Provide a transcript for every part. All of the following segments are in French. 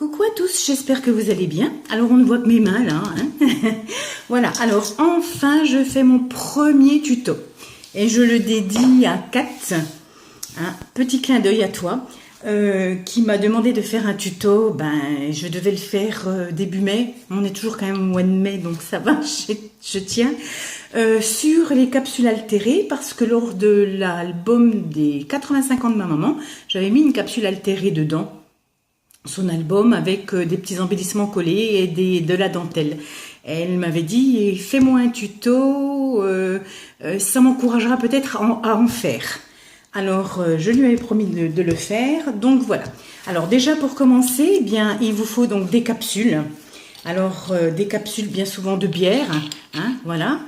Coucou à tous, j'espère que vous allez bien. Alors on ne voit que mes mains là. Hein. Voilà, alors enfin je fais mon premier tuto. Et je le dédie à Kat. Un petit clin d'œil à toi. Qui m'a demandé de faire un tuto. Ben, je devais le faire début mai. On est toujours quand même au mois de mai, donc ça va, je tiens. Sur les capsules altérées, parce que lors de l'album des 85 ans de ma maman, j'avais mis une capsule altérée dedans. Son album avec des petits embellissements collés et de la dentelle. Elle m'avait dit, fais-moi un tuto, ça m'encouragera peut-être à en faire. Alors, je lui avais promis de le faire, donc voilà. Alors déjà pour commencer, eh bien, il vous faut donc des capsules. Alors, des capsules bien souvent de bière, hein, voilà.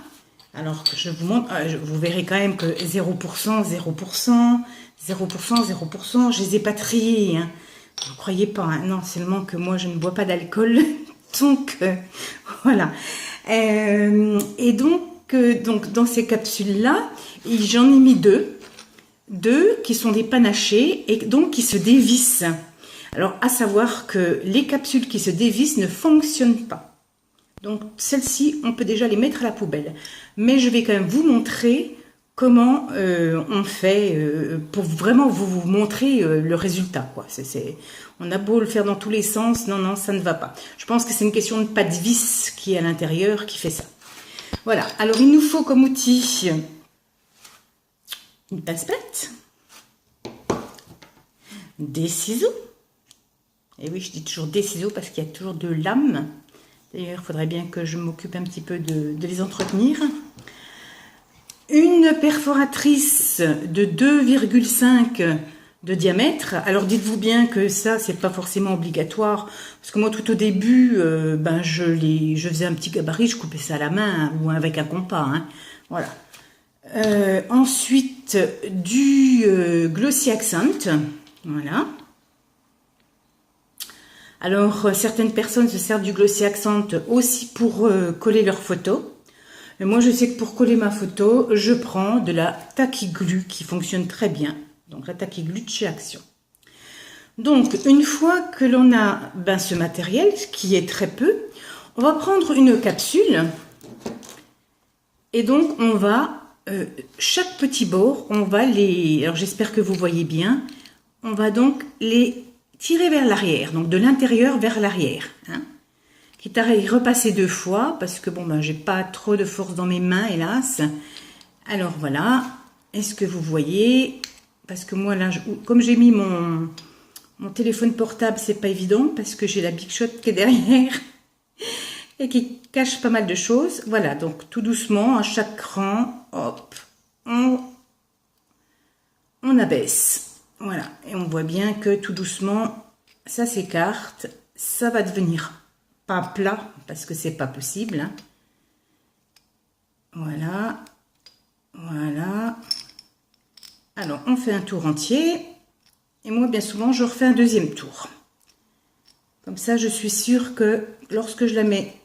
Alors, je vous montre, vous verrez quand même que 0%, 0%, 0%, 0%, je les ai pas triés, hein. Vous ne croyez pas, hein? Non, seulement que moi je ne bois pas d'alcool, donc voilà. Et donc dans ces capsules-là, j'en ai mis deux qui sont des panachés et donc qui se dévissent. Alors à savoir que les capsules qui se dévissent ne fonctionnent pas. Donc celles-ci, on peut déjà les mettre à la poubelle. Mais je vais quand même vous montrer comment on fait pour vraiment vous montrer le résultat, quoi. On a beau le faire dans tous les sens, non, ça ne va pas. Je pense que c'est une question de pas de vis qui est à l'intérieur qui fait ça. Voilà, alors il nous faut comme outil une pince-pâte, des ciseaux, et oui, je dis toujours des ciseaux parce qu'il y a toujours de lames. D'ailleurs, il faudrait bien que je m'occupe un petit peu de les entretenir. Une perforatrice de 2,5 de diamètre. Alors dites-vous bien que ça, c'est pas forcément obligatoire. Parce que moi, tout au début, je faisais un petit gabarit, je coupais ça à la main, hein, ou avec un compas. Hein. Voilà. Ensuite, du Glossy Accent. Voilà. Alors, certaines personnes se servent du Glossy Accent aussi pour coller leurs photos. Et moi, je sais que pour coller ma photo, je prends de la Tacky Glue qui fonctionne très bien. Donc, la Tacky Glue de chez Action. Donc, une fois que l'on a ce matériel, qui est très peu, on va prendre une capsule. Et donc, on va, chaque petit bord, on va les... Alors, j'espère que vous voyez bien. On va donc les tirer vers l'arrière. Donc, de l'intérieur vers l'arrière. Hein. Quitte à y repasser deux fois, parce que bon, j'ai pas trop de force dans mes mains, hélas. Alors voilà, est-ce que vous voyez? Parce que moi là, comme j'ai mis mon téléphone portable, c'est pas évident, parce que j'ai la Big Shot qui est derrière, et qui cache pas mal de choses. Voilà, donc tout doucement, à chaque rang, hop, on abaisse. Voilà, et on voit bien que tout doucement, ça s'écarte, ça va devenir pas plat parce que c'est pas possible. Hein. Voilà, voilà. Alors on fait un tour entier et moi bien souvent je refais un deuxième tour. Comme ça je suis sûre que lorsque je la mets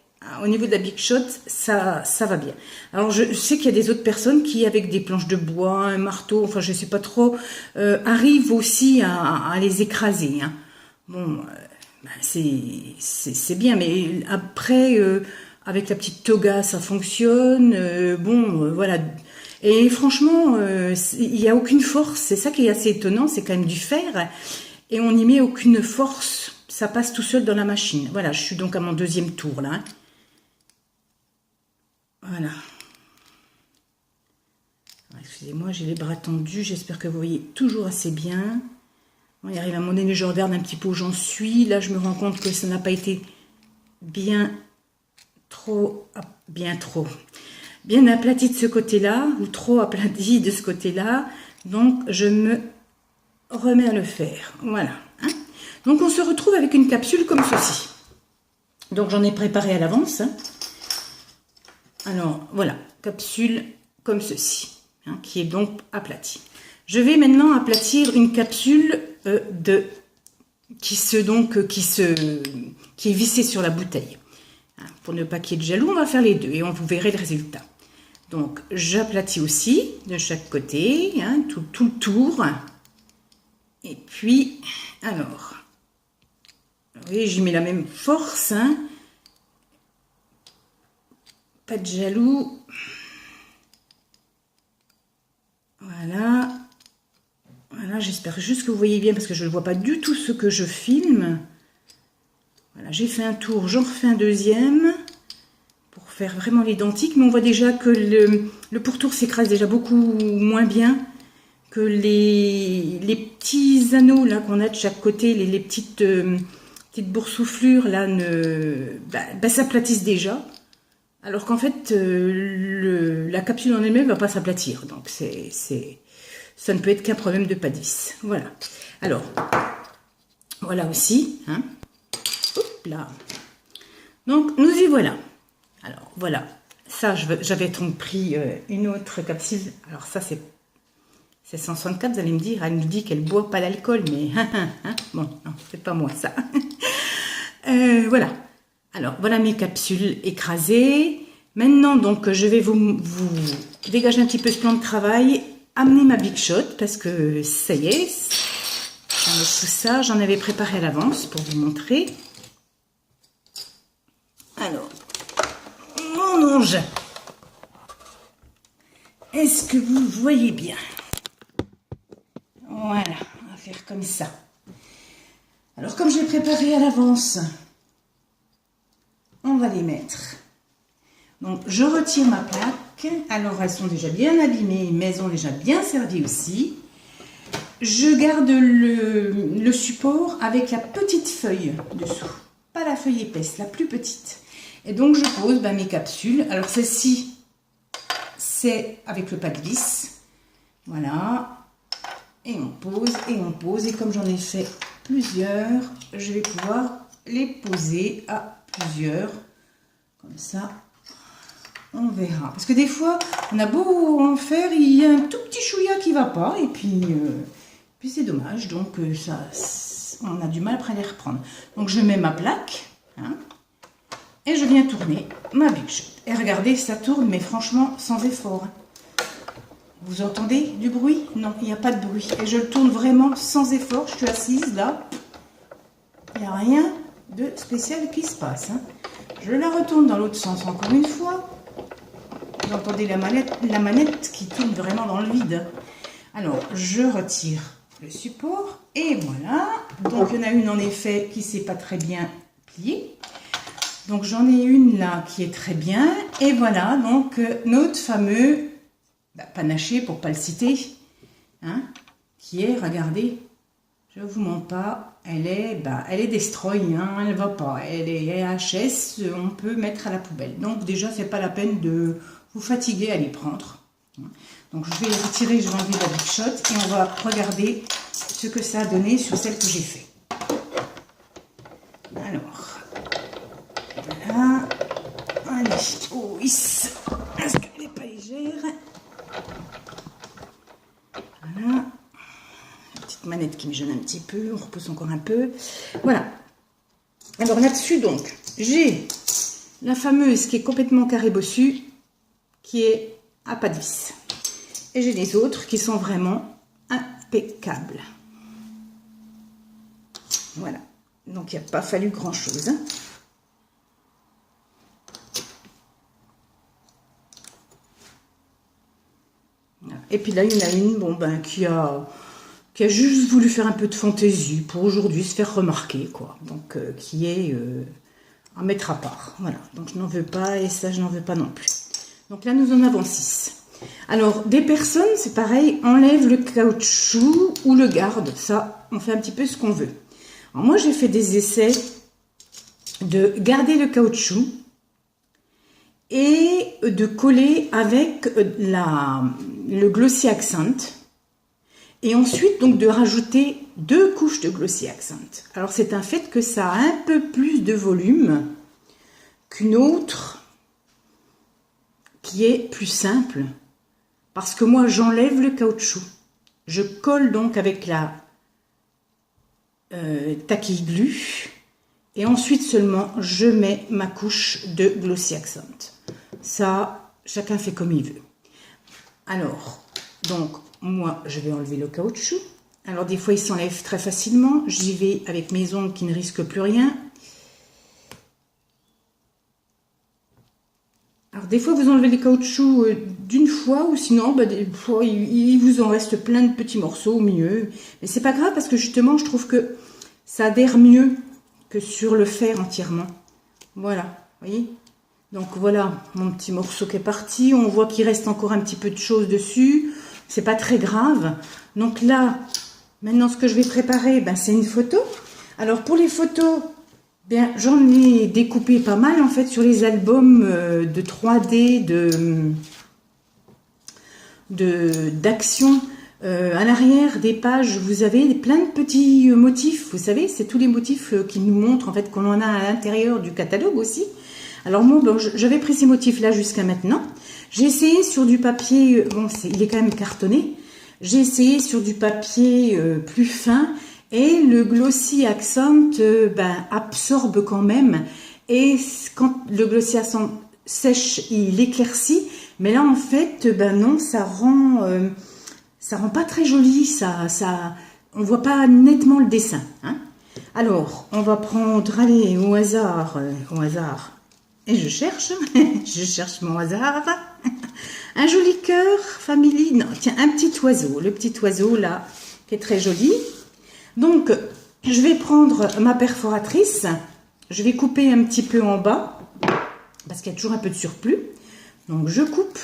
au niveau de la Big Shot, ça va bien. Alors je sais qu'il y a des autres personnes qui avec des planches de bois, un marteau, enfin je sais pas trop, arrivent aussi à les écraser. Hein. Bon. C'est bien, mais après, avec la petite toga, ça fonctionne. Voilà. Et franchement, il n'y a aucune force. C'est ça qui est assez étonnant, c'est quand même du fer. Et on n'y met aucune force. Ça passe tout seul dans la machine. Voilà, je suis donc à mon deuxième tour, là. Voilà. Excusez-moi, j'ai les bras tendus. J'espère que vous voyez toujours assez bien. On y arrive à un moment donné, je regarde un petit peu où j'en suis. Là, je me rends compte que ça n'a pas été bien aplati de ce côté-là, ou trop aplati de ce côté-là. Donc, je me remets à le faire. Voilà. Hein. Donc, on se retrouve avec une capsule comme ceci. Donc, j'en ai préparé à l'avance. Hein. Alors, voilà. Capsule comme ceci, hein, qui est donc aplatie. Je vais maintenant aplatir une capsule qui est vissée sur la bouteille. Pour ne pas qu'il y ait de jaloux, on va faire les deux et vous verrez le résultat. Donc, j'aplatis aussi de chaque côté, hein, tout le tour. Et puis, alors, voyez, j'y mets la même force, hein. Pas de jaloux. Voilà. Voilà, j'espère juste que vous voyez bien parce que je ne vois pas du tout ce que je filme. Voilà, j'ai fait un tour, j'en refais un deuxième pour faire vraiment l'identique. Mais on voit déjà que le pourtour s'écrase déjà beaucoup moins bien que les petits anneaux là qu'on a de chaque côté, les petites boursouflures là s'aplatissent déjà. Alors qu'en fait, la capsule en elle-même ne va pas s'aplatir. Donc, ça ne peut être qu'un problème de pas de vis. Voilà. Alors, voilà aussi. Hein. Hop là. Donc, nous y voilà. Alors, voilà. Ça, j'avais donc pris une autre capsule. Alors, ça, c'est 164. Vous allez me dire, elle nous dit qu'elle ne boit pas d'alcool. Mais, hein, bon, non, c'est pas moi, ça. Voilà. Alors, voilà mes capsules écrasées. Maintenant, donc, je vais vous dégager un petit peu ce plan de travail, amener ma Big Shot, parce que ça y est, j'enlève tout ça. J'en avais préparé à l'avance pour vous montrer. Alors, mon ange, est-ce que vous voyez bien? Voilà, on va faire comme ça. Alors, comme j'ai préparé à l'avance, on va les mettre. Donc, je retire ma plaque. Alors, elles sont déjà bien abîmées, mais elles ont déjà bien servi aussi. Je garde le support avec la petite feuille dessous. Pas la feuille épaisse, la plus petite. Et donc, je pose mes capsules. Alors, celle-ci, c'est avec le pas de vis. Voilà. Et on pose, et on pose. Et comme j'en ai fait plusieurs, je vais pouvoir les poser à plusieurs. Comme ça, on verra. Parce que des fois, on a beau en faire, il y a un tout petit chouïa qui ne va pas. Et puis c'est dommage. Donc, on a du mal après à les reprendre. Donc, je mets ma plaque. Hein, et je viens tourner ma Big Shot. Et regardez, ça tourne, mais franchement, sans effort. Vous entendez du bruit? Non, il n'y a pas de bruit. Et je le tourne vraiment sans effort. Je suis assise là. Il n'y a rien de spécial qui se passe. Hein. Je la retourne dans l'autre sens encore une fois. Vous entendez la manette qui tourne vraiment dans le vide. Alors, je retire le support. Et voilà. Donc, il y en a une en effet qui ne s'est pas très bien pliée. Donc, j'en ai une là qui est très bien. Et voilà, donc, notre fameux panaché, pour ne pas le citer, hein, qui est, regardez, je ne vous mens pas, elle est destroy, hein, elle ne va pas, elle est HS, on peut mettre à la poubelle. Donc déjà, c'est pas la peine de vous fatiguer à les prendre. Donc je vais les retirer, je vais enlever la Big Shot et on va regarder ce que ça a donné sur celle que j'ai fait. Alors, voilà, allez, oh oui, parce qu'elle n'est pas légère. Voilà. La petite manette qui me gêne un petit peu. On repousse encore un peu. Voilà. Alors là-dessus, donc, j'ai la fameuse qui est complètement carré bossu, qui est à pas de vis. Et j'ai les autres qui sont vraiment impeccables. Voilà. Donc, il n'y a pas fallu grand-chose. Hein. Et puis là, il y en a une qui a juste voulu faire un peu de fantaisie pour aujourd'hui, se faire remarquer, quoi. Donc, qui est à mettre à part. Voilà. Donc, je n'en veux pas et ça, je n'en veux pas non plus. Donc là, nous en avons 6. Alors, des personnes, c'est pareil, enlèvent le caoutchouc ou le gardent. Ça, on fait un petit peu ce qu'on veut. Alors, moi, j'ai fait des essais de garder le caoutchouc et de coller avec le Glossy Accent et ensuite donc de rajouter 2 couches de Glossy Accent. Alors c'est un fait que ça a un peu plus de volume qu'une autre qui est plus simple parce que moi j'enlève le caoutchouc. Je colle donc avec la taquille glue et ensuite seulement je mets ma couche de Glossy Accent. Ça, chacun fait comme il veut. Alors, donc, moi, je vais enlever le caoutchouc. Alors des fois, il s'enlève très facilement. J'y vais avec mes ongles qui ne risquent plus rien. Alors des fois, vous enlevez les caoutchoucs d'une fois, ou sinon, bah, des fois, il vous en reste plein de petits morceaux au milieu. Mais c'est pas grave parce que justement, je trouve que ça adhère mieux que sur le fer entièrement. Voilà, vous voyez? Donc voilà, mon petit morceau qui est parti. On voit qu'il reste encore un petit peu de choses dessus. C'est pas très grave. Donc là, maintenant, ce que je vais préparer, ben, c'est une photo. Alors pour les photos, bien, j'en ai découpé pas mal en fait sur les albums de 3D d'action. À l'arrière des pages, vous avez plein de petits motifs. Vous savez, c'est tous les motifs qui nous montrent en fait qu'on en a à l'intérieur du catalogue aussi. Alors moi, bon, j'avais pris ces motifs-là jusqu'à maintenant. J'ai essayé sur du papier, bon, il est quand même cartonné. J'ai essayé sur du papier plus fin. Et le Glossy Accent ben, absorbe quand même. Et quand le Glossy Accent sèche, il éclaircit. Mais là, en fait, ben non, ça rend pas très joli. On voit pas nettement le dessin. Hein. Alors, on va prendre, allez, au hasard. Et je cherche, je cherche mon hasard. Un joli cœur, family. Non, tiens, un petit oiseau. Le petit oiseau, là, qui est très joli. Donc, je vais prendre ma perforatrice, je vais couper un petit peu en bas, parce qu'il y a toujours un peu de surplus. Donc, je coupe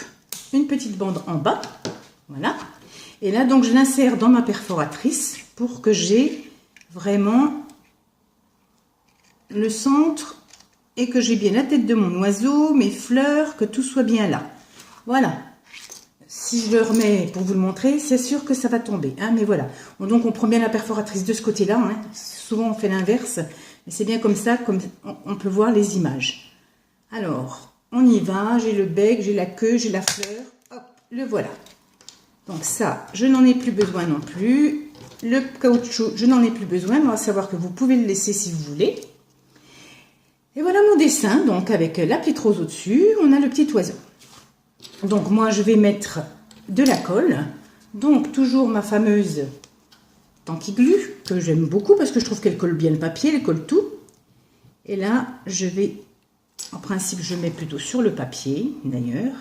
une petite bande en bas, voilà. Et là, donc, je l'insère dans ma perforatrice pour que j'ai vraiment le centre et que j'ai bien la tête de mon oiseau, mes fleurs, que tout soit bien là. Voilà. Si je le remets pour vous le montrer, c'est sûr que ça va tomber. Hein, mais voilà. Donc, on prend bien la perforatrice de ce côté-là. Hein. Souvent, on fait l'inverse. Mais c'est bien comme ça, comme on peut voir les images. Alors, on y va. J'ai le bec, j'ai la queue, j'ai la fleur. Hop, le voilà. Donc ça, je n'en ai plus besoin non plus. Le caoutchouc, je n'en ai plus besoin. Mais on va savoir que vous pouvez le laisser si vous voulez. Et voilà mon dessin. Donc, avec la petite rose au-dessus, on a le petit oiseau. Donc moi je vais mettre de la colle, donc toujours ma fameuse Tanky Glue que j'aime beaucoup parce que je trouve qu'elle colle bien le papier, elle colle tout. Et là je vais, en principe je mets plutôt sur le papier d'ailleurs.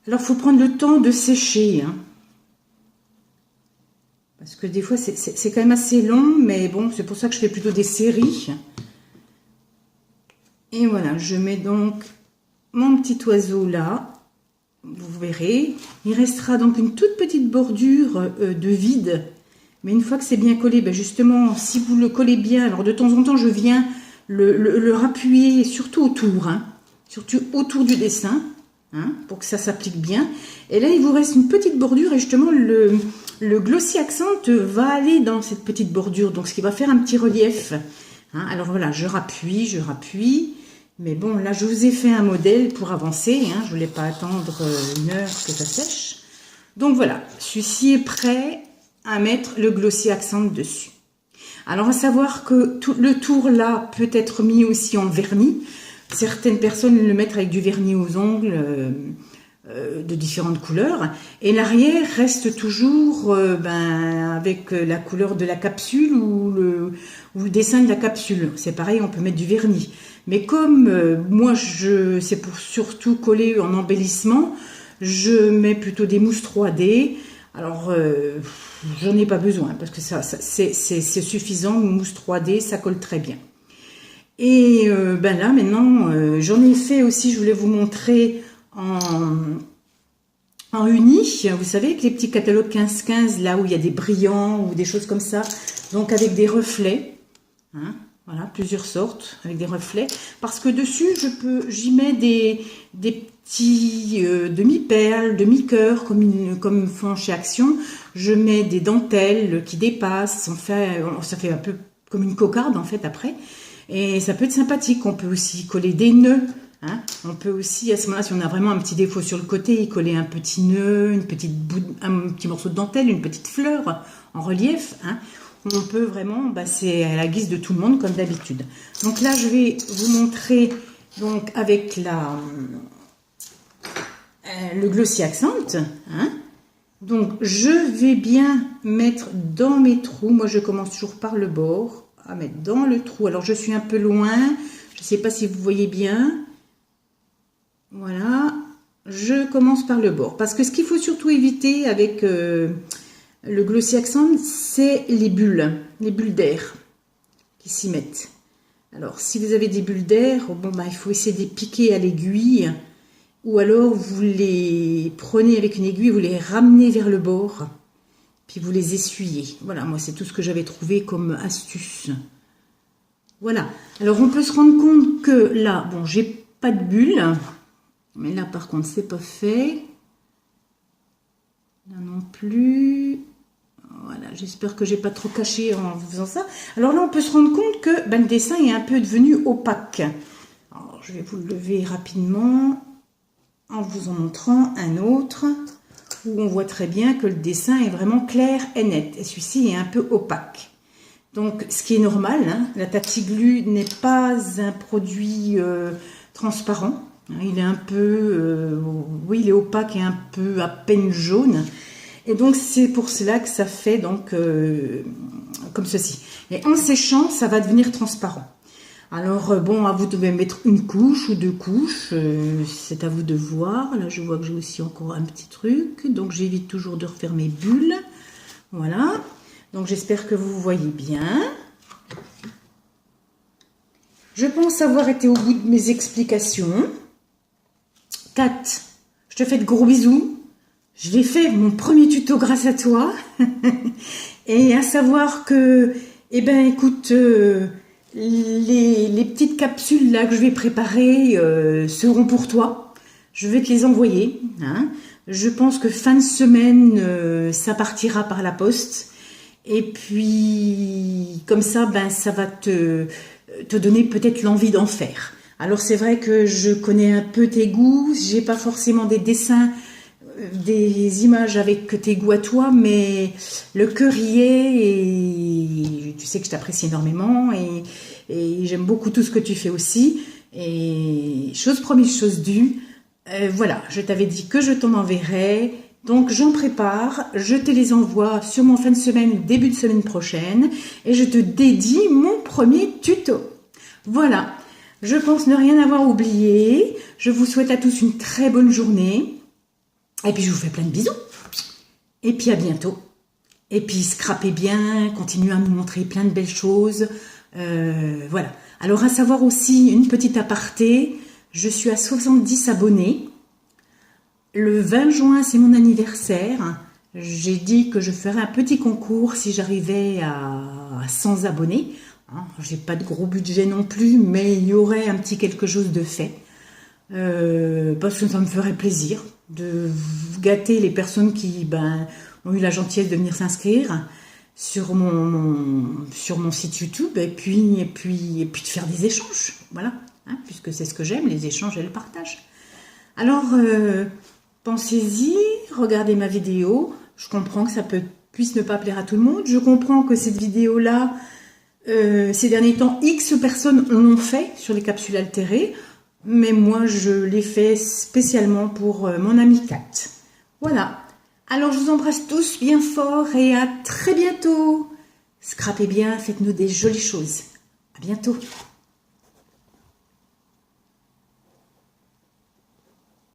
Alors il faut prendre le temps de sécher, hein, parce que des fois c'est quand même assez long, mais bon c'est pour ça que je fais plutôt des séries. Et voilà, je mets donc mon petit oiseau là, vous verrez, il restera donc une toute petite bordure de vide, mais une fois que c'est bien collé, ben justement, si vous le collez bien, alors de temps en temps je viens le rappuyer surtout autour, hein, surtout autour du dessin, hein, pour que ça s'applique bien, et là il vous reste une petite bordure, et justement le Glossy Accent va aller dans cette petite bordure, donc ce qui va faire un petit relief, hein. Alors voilà, je rappuie, mais bon, là, je vous ai fait un modèle pour avancer. Hein, je ne voulais pas attendre une heure que ça sèche. Donc voilà, celui-ci est prêt à mettre le Glossy Accent dessus. Alors, à savoir que tout le tour là peut être mis aussi en vernis. Certaines personnes le mettent avec du vernis aux ongles de différentes couleurs. Et l'arrière reste toujours avec la couleur de la capsule ou le dessin de la capsule. C'est pareil, on peut mettre du vernis. Mais comme moi, c'est pour surtout coller en embellissement, je mets plutôt des mousses 3D. Alors, j'en ai pas besoin parce que c'est suffisant. Une mousse 3D, ça colle très bien. Et là, maintenant, j'en ai fait aussi, je voulais vous montrer en uni. Vous savez, avec les petits catalogues 15-15, là où il y a des brillants ou des choses comme ça. Donc, avec des reflets. Hein. Voilà, plusieurs sortes avec des reflets. Parce que dessus, j'y mets des petits demi-perles, demi-cœurs, comme font chez Action. Je mets des dentelles qui dépassent. Ça fait un peu comme une cocarde, en fait, après. Et ça peut être sympathique. On peut aussi coller des nœuds. Hein. On peut aussi, à ce moment-là, si on a vraiment un petit défaut sur le côté, y coller un petit nœud, un petit morceau de dentelle, une petite fleur en relief. Hein. On peut vraiment, c'est à la guise de tout le monde comme d'habitude. Donc là, je vais vous montrer donc avec le Glossy Accent. Hein. Donc, je vais bien mettre dans mes trous. Moi, je commence toujours par le bord, à mettre dans le trou. Alors, je suis un peu loin. Je ne sais pas si vous voyez bien. Voilà. Je commence par le bord. Parce que ce qu'il faut surtout éviter avec le Glossy Accent, c'est les bulles d'air qui s'y mettent. Alors, si vous avez des bulles d'air, bon, bah, il faut essayer de les piquer à l'aiguille. Ou alors, vous les prenez avec une aiguille, vous les ramenez vers le bord. Puis, vous les essuyez. Voilà, moi, c'est tout ce que j'avais trouvé comme astuce. Voilà. Alors, on peut se rendre compte que là, bon, j'ai pas de bulles. Mais là, par contre, c'est pas fait. Là non plus. Voilà, j'espère que j'ai pas trop caché en faisant ça. Alors là, on peut se rendre compte que ben, le dessin est un peu devenu opaque. Alors, je vais vous le lever rapidement en vous en montrant un autre où on voit très bien que le dessin est vraiment clair et net. Et celui-ci est un peu opaque. Donc, ce qui est normal, hein, la Tatiglu n'est pas un produit transparent. Il est un peu, oui, il est opaque et un peu à peine jaune. Et donc, c'est pour cela que ça fait donc comme ceci. Et en séchant, ça va devenir transparent. Alors, bon, vous devez mettre une couche ou deux couches. C'est à vous de voir. Là, je vois que j'ai aussi encore un petit truc. Donc, j'évite toujours de refaire mes bulles. Voilà. Donc, j'espère que vous voyez bien. Je pense avoir été au bout de mes explications. Kat, je te fais de gros bisous. Je l'ai fait mon premier tuto grâce à toi. Et à savoir que, eh ben, écoute, les petites capsules là que je vais préparer seront pour toi. Je vais te les envoyer. Hein. Je pense que fin de semaine, ça partira par la poste. Et puis, comme ça, ben, ça va te donner peut-être l'envie d'en faire. Alors c'est vrai que je connais un peu tes goûts, j'ai pas forcément des dessins, des images avec tes goûts à toi, mais le cœur y est et tu sais que je t'apprécie énormément et j'aime beaucoup tout ce que tu fais aussi. Et chose promise, chose due, voilà, je t'avais dit que je t'en enverrais, donc j'en prépare, je te les envoie sûrement fin de semaine, début de semaine prochaine et je te dédie mon premier tuto. Voilà. Je pense ne rien avoir oublié. Je vous souhaite à tous une très bonne journée. Et puis, je vous fais plein de bisous. Et puis, à bientôt. Et puis, scrapez bien. Continuez à nous montrer plein de belles choses. Voilà. Alors, à savoir aussi, une petite aparté. Je suis à 70 abonnés. Le 20 juin, c'est mon anniversaire. J'ai dit que je ferais un petit concours si j'arrivais à 100 abonnés. J'ai pas de gros budget non plus, mais il y aurait un petit quelque chose de fait. Parce que ça me ferait plaisir de gâter les personnes qui ont eu la gentillesse de venir s'inscrire sur mon site YouTube et puis de faire des échanges. Voilà, hein, puisque c'est ce que j'aime, les échanges et le partage. Alors, pensez-y, regardez ma vidéo. Je comprends que ça puisse ne pas plaire à tout le monde. Je comprends que cette vidéo-là, ces derniers temps, X personnes l'ont fait sur les capsules altérées, mais moi je l'ai fait spécialement pour mon amie Kat. Voilà. Alors je vous embrasse tous bien fort et à très bientôt. Scrapez bien, faites-nous des jolies choses. À bientôt.